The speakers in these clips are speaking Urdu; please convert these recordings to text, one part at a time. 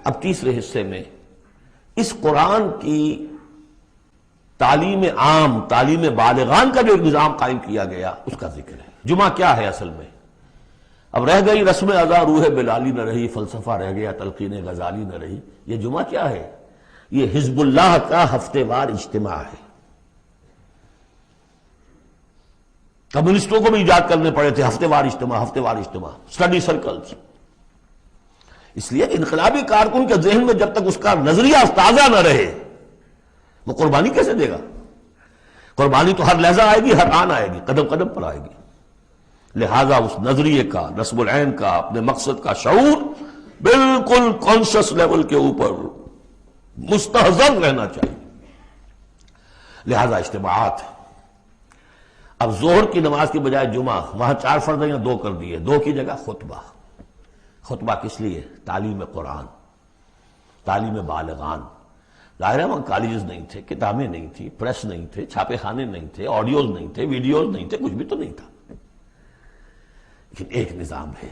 اب تیسرے حصے میں اس قرآن کی تعلیم عام، تعلیم بالغان کا جو ایک نظام قائم کیا گیا اس کا ذکر ہے۔ جمعہ کیا ہے اصل میں؟ اب رہ گئی رسم ادا روح بلالی نہ رہی، فلسفہ رہ گیا تلقین غزالی نہ رہی۔ یہ جمعہ کیا ہے؟ یہ حزب اللہ کا ہفتے وار اجتماع ہے۔ کمیونسٹوں کو بھی ایجاد کرنے پڑے تھے ہفتے وار اجتماع، ہفتے وار اجتماع، اسٹڈی سرکلز۔ اس لیے انقلابی کارکن کے ذہن میں جب تک اس کا نظریہ تازہ نہ رہے وہ قربانی کیسے دے گا؟ قربانی تو ہر لحظہ آئے گی، ہر آن آئے گی، قدم قدم پر آئے گی۔ لہذا اس نظریے کا، نصب العین کا، اپنے مقصد کا شعور بالکل کانشس لیول کے اوپر مستحضر رہنا چاہیے۔ لہذا اجتماعات، اب ظہر کی نماز کی بجائے جمعہ، وہاں 4 فرض ہیں، 2 کر دیے، 2 کی جگہ خطبہ۔ خطبہ کس لیے؟ تعلیم قرآن، تعلیم بالغان۔ ظاہر ہے وہاں کالجز نہیں تھے، کتابیں نہیں تھی، پریس نہیں تھے، چھاپے خانے نہیں تھے، آڈیوز نہیں تھے، ویڈیوز نہیں تھے، کچھ بھی تو نہیں تھا، لیکن ایک نظام ہے۔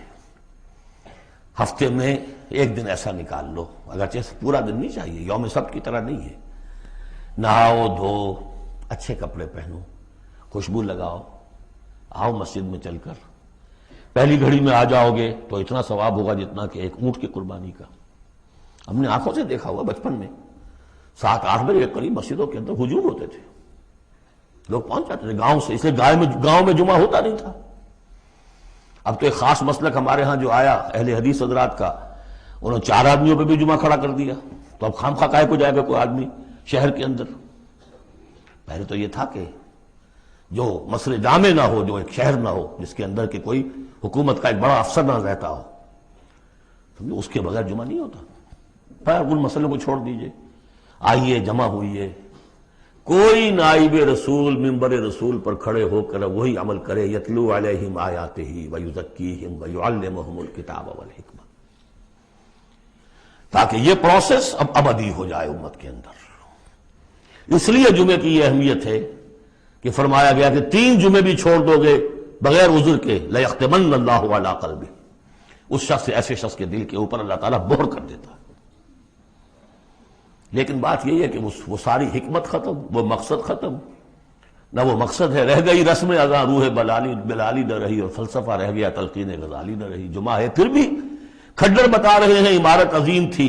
ہفتے میں ایک دن ایسا نکال لو، اگرچہ پورا دن نہیں چاہیے، یوم سبت کی طرح نہیں ہے، نہاؤ دھو، اچھے کپڑے پہنو، خوشبو لگاؤ، آؤ مسجد میں چل کر۔ پہلی گھڑی میں آ جاؤ گے تو اتنا ثواب ہوگا جتنا کہ ایک اونٹ کی قربانی کا۔ ہم نے آنکھوں سے دیکھا ہوا بچپن میں 7-8 بجے کے قریب مسجدوں کے اندر ہجوم ہوتے تھے، لوگ پہنچ جاتے تھے گاؤں سے، اس لیے گاؤں میں جمعہ ہوتا نہیں تھا۔ اب تو ایک خاص مسلک ہمارے ہاں جو آیا اہل حدیث حضرات کا، انہوں نے 4 آدمیوں پہ بھی جمعہ کھڑا کر دیا، تو اب خام خواہ کاہے کو جائے گا کوئی آدمی شہر کے اندر؟ پہلے تو یہ تھا کہ جو مصر جامع نہ ہو، جو ایک شہر نہ ہو جس کے اندر کہ کوئی حکومت کا ایک بڑا افسر نہ رہتا ہو، تو اس کے بغیر جمعہ نہیں ہوتا۔ پھر ان مسئلوں کو چھوڑ دیجئے، آئیے جمع ہوئیے، کوئی نائب رسول منبر رسول پر کھڑے ہو کر وہی عمل کرے، یتلو علیہم آیاتہ ویزکیہم ویعلمہم الکتاب والحکمہ، تاکہ یہ پروسیس اب ابدی ہو جائے امت کے اندر۔ اس لیے جمعے کی یہ اہمیت ہے کہ فرمایا گیا کہ 3 جمعے بھی چھوڑ دو گے بغیر عذر کے لَيَخْتِمَنَّ اللَّهُ عَلَىٰ قَلْبِهِ، اس شخص، ایسے شخص کے دل کے اوپر اللہ تعالیٰ مہر کر دیتا ہے۔ لیکن بات یہی ہے کہ وہ ساری حکمت ختم، وہ مقصد ختم، نہ وہ مقصد ہے، رہ گئی رسم ادا روح بلالی نہ رہی، اور فلسفہ رہ گیا تلقین غزالی نہ رہی۔ جمعہ ہے، پھر بھی کھڈر بتا رہے ہیں عمارت عظیم تھی،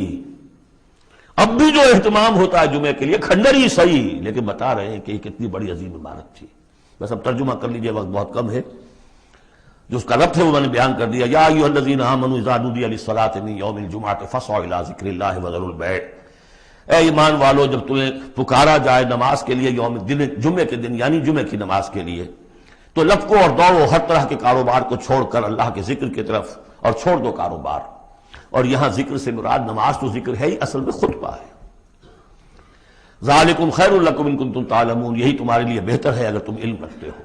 اب بھی جو اہتمام ہوتا ہے جمعے کے لیے کھنڈر ہی صحیح، لیکن بتا رہے ہیں کہ یہ کتنی بڑی عظیم عمارت تھی۔ بس اب ترجمہ کر لیجئے، وقت بہت کم ہے، جو اس کا ربط ہے وہ میں نے بیان کر دیا۔ یا ایھا الذین آمنوا اذا نودی للصلاۃ من یوم الجمعۃ فاسعوا الی ذکر اللہ وذروا البیع، اے ایمان والو جب تمہیں پکارا جائے نماز کے لیے جمعے کے دن، یعنی جمعے کی نماز کے لیے، تو لپکو اور دوڑو، ہر طرح کے کاروبار کو چھوڑ کر اللہ کے ذکر کی طرف، اور چھوڑ دو کاروبار۔ اور یہاں ذکر سے مراد نماز تو ذکر ہے ہی، اصل میں خطبہ ہے۔ ذالکم خیر لکم ان کنتم تعلمون، یہی تمہارے لیے بہتر ہے اگر تم علم رکھتے ہو۔